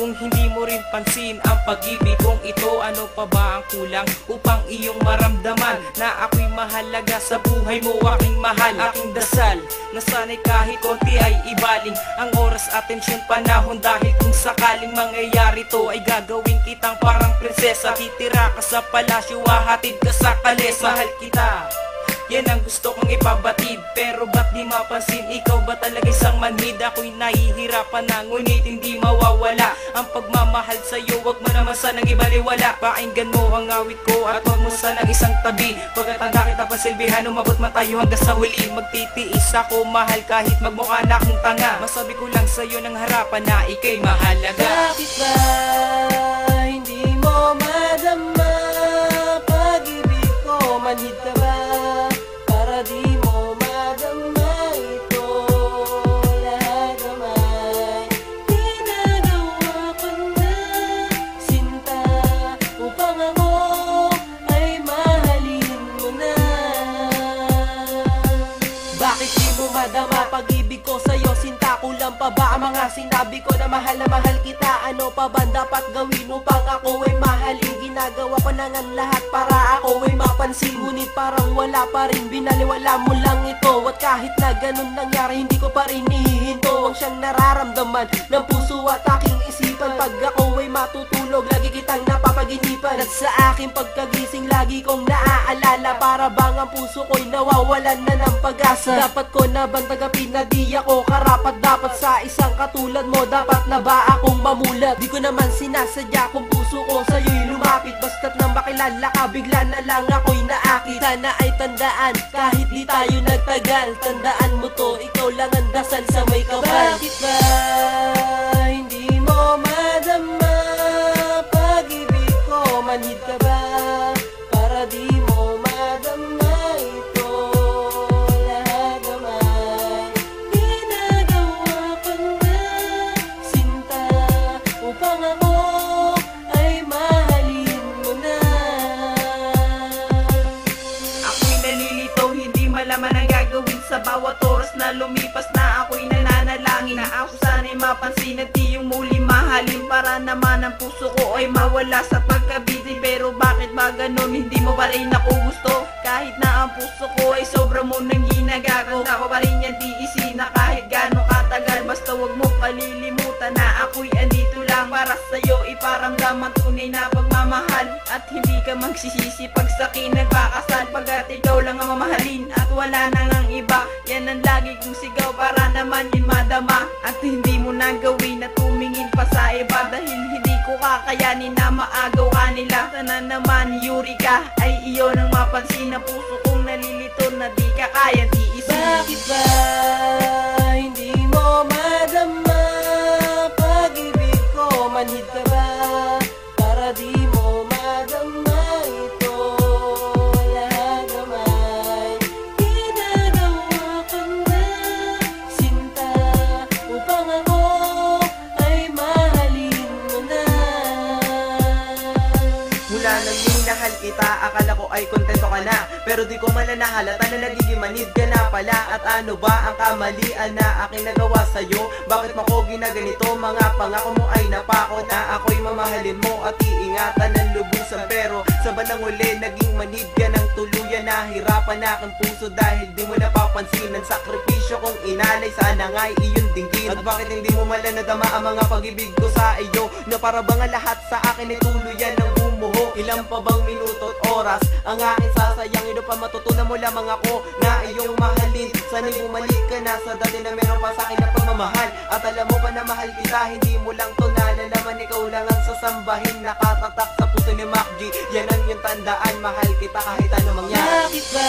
Kung hindi mo rin pansin ang pag-ibig kong ito, ano pa ba ang kulang upang iyong maramdaman na ako'y mahalaga sa buhay mo, aking mahal, aking dasal na sana'y kahit konti ay ibaling ang oras, atensyon, panahon. Dahil kung sakaling mangyayari to ay gagawin kitang parang prinsesa. Titira ka sa palasyo, hahatid ka sa kalesa. Mahal kita, yan ang gusto kong ipabatid. Pero ba't di mapansin, ikaw ba talaga isang manhid? Ako'y nahihirapan na, ngunit hindi mawawala ang pagmamahal sa'yo. Wag mo naman sanang ibaliwala. Pakinggan mo ang awit ko at wag mo sanang isang tabi. Pagkatanda kita pasilbihan, umabot man tayo hanggang sa huli. Magtitiis ako mahal kahit magmukha na akong tanga. Masabi ko lang sa'yo ng harapan na ika'y mahalaga. Bakit ba hindi mo madama pag-ibig ko? Manhid ka ba para di mo madama ito? Lahat naman ginagawa ko na, sinta, upang ako ay mahalin mo na. Bakit di mo madama pag-ibig ko sa'yo? Sinta, kulang pa ba ang mga sinabi ko na mahal kita? Ano pa ba dapat gawin upang ako ay mahalin? Ginagawa ko na nga lahat para ako ay mapansin, ngunit parang wala pa rin. Binaliwala mo lang ito, at kahit na ganun nangyari hindi ko pa rin ihihinto ang siyang nararamdaman ng puso at aking isipan. Pag ako ay matutulog, lagi kitang napapaginipan, at sa aking pagkagising lagi kong naaalala. Para bang ang puso ko'y nawawalan na ng pag-asa. Dapat ko na bang tagapin na di ako karapat dapat sa isang katulad mo? Dapat na ba akong mamulat? Di ko naman sinasadya kung puso ko sa'yo'y lumapit. Basta't nang makilala ka, bigla na lang ako'y naakit. Sana ay tandaan, kahit di tayo nagtagal, tandaan mo to, ikaw lang ang dasal sa may kapal. Bakit ba hindi mo madama pag-ibig ko? Manhid ka ba para di mo madama ito? Lahat naman ginagawa ko na, sinta, upang ako ay mahalin mo na. Ako'y nalilito, hindi malaman ang gagawin sa bawat oras na lumipas na ako'y nananalangin na ako sana'y mapansin at di yung muli mahalin. Para naman ang puso ko ay mawala sa pagkabiti. Pero bakit ba ganun, hindi mo pa rin ako gusto? Kahit na ang puso ko ay sobra mo nang ginagago, ako pa rin yan tiisin na kahit gano'ng katagal. Basta wag mo kalilimutan na ako'y andito lang para sa'yo, iparamdam ang tunay na pagmamahal. At hindi ka magsisisi pag sa'kin nagpakasal, pagkat ikaw lang ang mamahalin at wala nang ang iba. Yan ang lagi kong sigaw para naman yun madama, at hindi mo na gawin at tumingin pa sa iba. Dahil hindi ko kakayanin na maagaw ka nila. Sana naman yuri ka ay iyon ang mapansin, na puso kong nalilito na di ka kaya tiisin. Bakit ba hindi mo madama pag-ibig ko? Manhid ka ba para di mo madama ito? Lahat naman ginagawa ko na, sinta, upang ako ay mahalin mo na. Mula nang minahal kita, akala ko ay kontento ka na, pero di ko malanahalata na nagiging manid ka na pala. At ano ba ang kamalian na aking nagawa sa'yo? Bakit mo ko ginaganito? Mga pangako mo ay napako na ako'y mamahalin mo at iingatan ng lubusan. Pero sa bandang huli, naging manid ka ng tuluyan. Nahirapan na aking puso dahil di mo napapansin ang sakripisyo kong inalay. Sana nga'y iyong dinggin. At bakit hindi mo malanadama ang mga pag-ibig ko sa iyo, na para bang lahat sa akin ay tuluyan ng bumuho? Ilang pa bang minuto at oras ang aking sasayang? Ino pa matutunan mo lamang ako na iyong mahalin. Sana'y bumalik ka na sa dati na meron pa sa akin na pagmamahal. At alam mo ba na mahal kita, hindi mo lang to nalalaman, ikaw lang ang sasambahin. Nakatatak sa puso ni Mac G, yan ang iyong tandaan, mahal kita kahit ano mangyari. Bakit ba